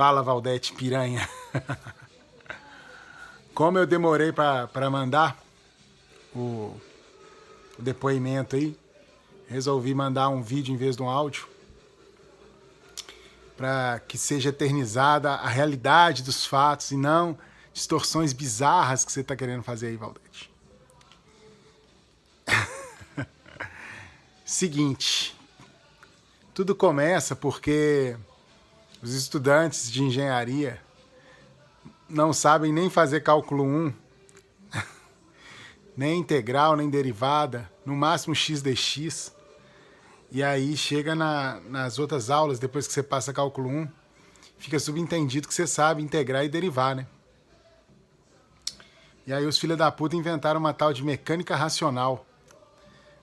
Fala, Valdete Piranha. Como eu demorei para mandar o depoimento aí, resolvi mandar um vídeo em vez de um áudio para que seja eternizada a realidade dos fatos e não distorções bizarras que você está querendo fazer aí, Valdete. Seguinte, tudo começa porque os estudantes de engenharia não sabem nem fazer cálculo 1, nem integral, nem derivada, no máximo x dx. E aí chega nas outras aulas, depois que você passa cálculo 1, fica subentendido que você sabe integrar e derivar, né? E aí os filhos da puta inventaram uma tal de mecânica racional,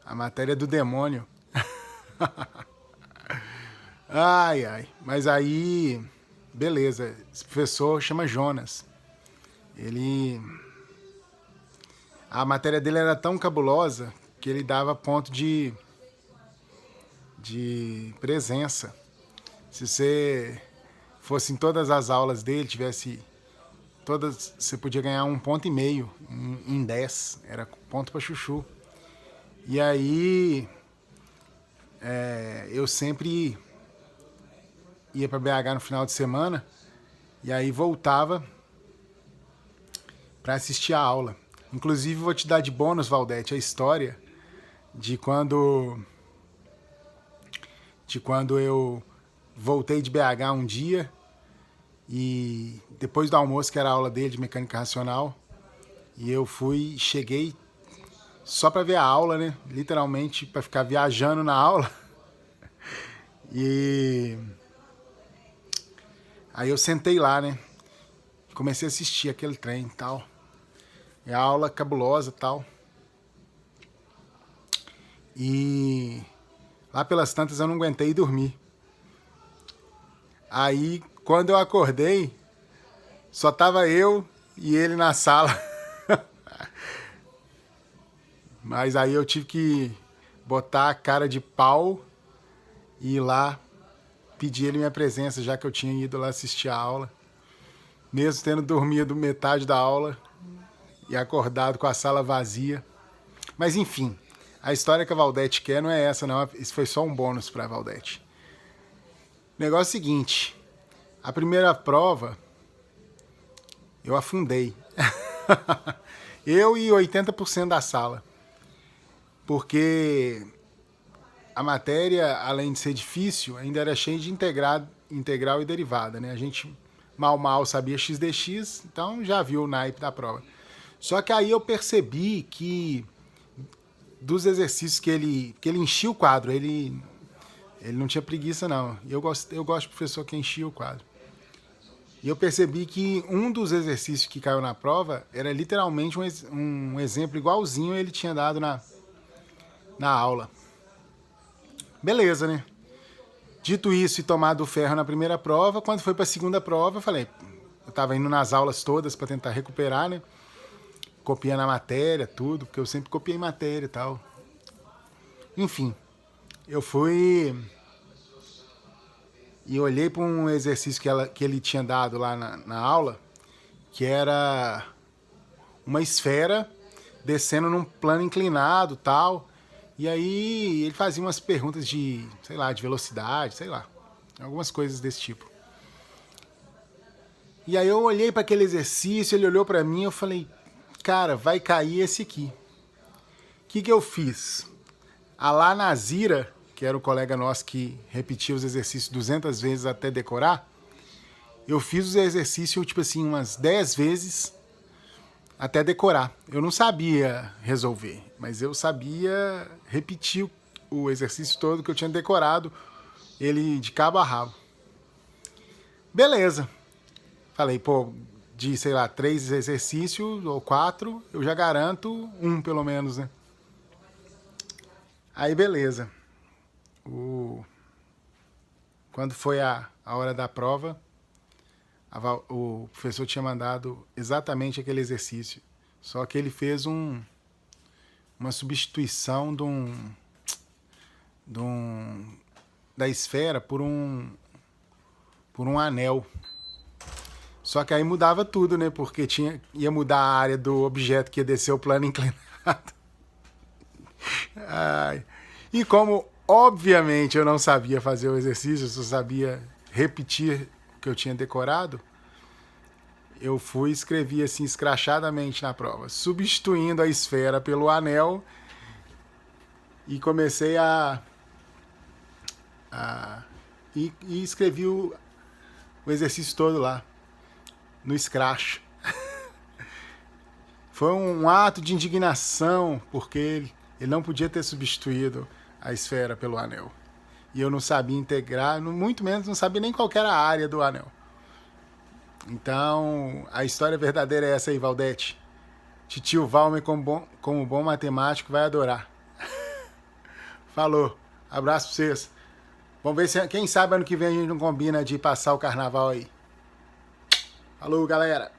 a matéria do demônio. Ai, ai. Mas aí, beleza, esse professor chama Jonas. A matéria dele era tão cabulosa que ele dava ponto de presença. Se você fosse em todas as aulas dele, tivesse todas, você podia ganhar 1,5 ponto em 10. Era ponto pra chuchu. E aí eu sempre ia para BH no final de semana e aí voltava para assistir a aula. Inclusive vou te dar de bônus, Valdete, a história de quando eu voltei de BH um dia e depois do almoço, que era a aula dele de mecânica racional, e eu cheguei só para ver a aula, né? Literalmente para ficar viajando na aula. E aí eu sentei lá, né? Comecei a assistir aquele trem e tal. E a aula cabulosa e tal. E lá pelas tantas eu não aguentei dormir. Aí, quando eu acordei, só tava eu e ele na sala. Mas aí eu tive que botar a cara de pau e ir lá pedir ele minha presença, já que eu tinha ido lá assistir a aula. Mesmo tendo dormido metade da aula e acordado com a sala vazia. Mas enfim, a história que a Valdete quer não é essa, não. Isso foi só um bônus para a Valdete. O negócio é o seguinte, a primeira prova eu afundei. Eu e 80% da sala. Porque a matéria, além de ser difícil, ainda era cheia de integral e derivada, né? A gente mal sabia x dx, então já viu o naipe da prova. Só que aí eu percebi que dos exercícios que ele enchia o quadro, ele não tinha preguiça não. Eu gosto de professor que enchia o quadro. E eu percebi que um dos exercícios que caiu na prova era literalmente um exemplo igualzinho ele tinha dado na aula. Beleza, né? Dito isso e tomado o ferro na primeira prova, quando foi para a segunda prova, eu falei, eu estava indo nas aulas todas para tentar recuperar, né? Copiando a matéria, tudo, porque eu sempre copiei matéria e tal. Enfim, eu fui e olhei para um exercício que ele tinha dado lá na aula, que era uma esfera descendo num plano inclinado e tal. E aí ele fazia umas perguntas de, sei lá, de velocidade, sei lá, algumas coisas desse tipo. E aí eu olhei para aquele exercício, ele olhou para mim e eu falei, cara, vai cair esse aqui. O que eu fiz? A lá Nazira, que era o colega nosso que repetia os exercícios 200 vezes até decorar, eu fiz os exercícios, tipo assim, umas 10 vezes até decorar. Eu não sabia resolver, mas eu sabia repetir o exercício todo que eu tinha decorado, ele de cabo a rabo. Beleza. Falei, pô, de, sei lá, 3 exercícios ou 4, eu já garanto um pelo menos, né? Aí beleza. Quando foi a hora da prova, o professor tinha mandado exatamente aquele exercício. Só que ele fez uma substituição da esfera por um anel. Só que aí mudava tudo, né? Porque ia mudar a área do objeto que ia descer o plano inclinado. Ai. E como, obviamente, eu não sabia fazer o exercício, eu só sabia repetir o que eu tinha decorado, eu fui e escrevi assim, escrachadamente na prova, substituindo a esfera pelo anel, e comecei e escrevi o exercício todo lá, no Scratch. Foi um ato de indignação, porque ele não podia ter substituído a esfera pelo anel. E eu não sabia integrar, muito menos não sabia nem qual era a área do anel. Então, a história verdadeira é essa aí, Valdete. Titio Valmer, como bom matemático, vai adorar. Falou. Abraço pra vocês. Vamos ver se, quem sabe ano que vem a gente não combina de passar o carnaval aí. Falou, galera.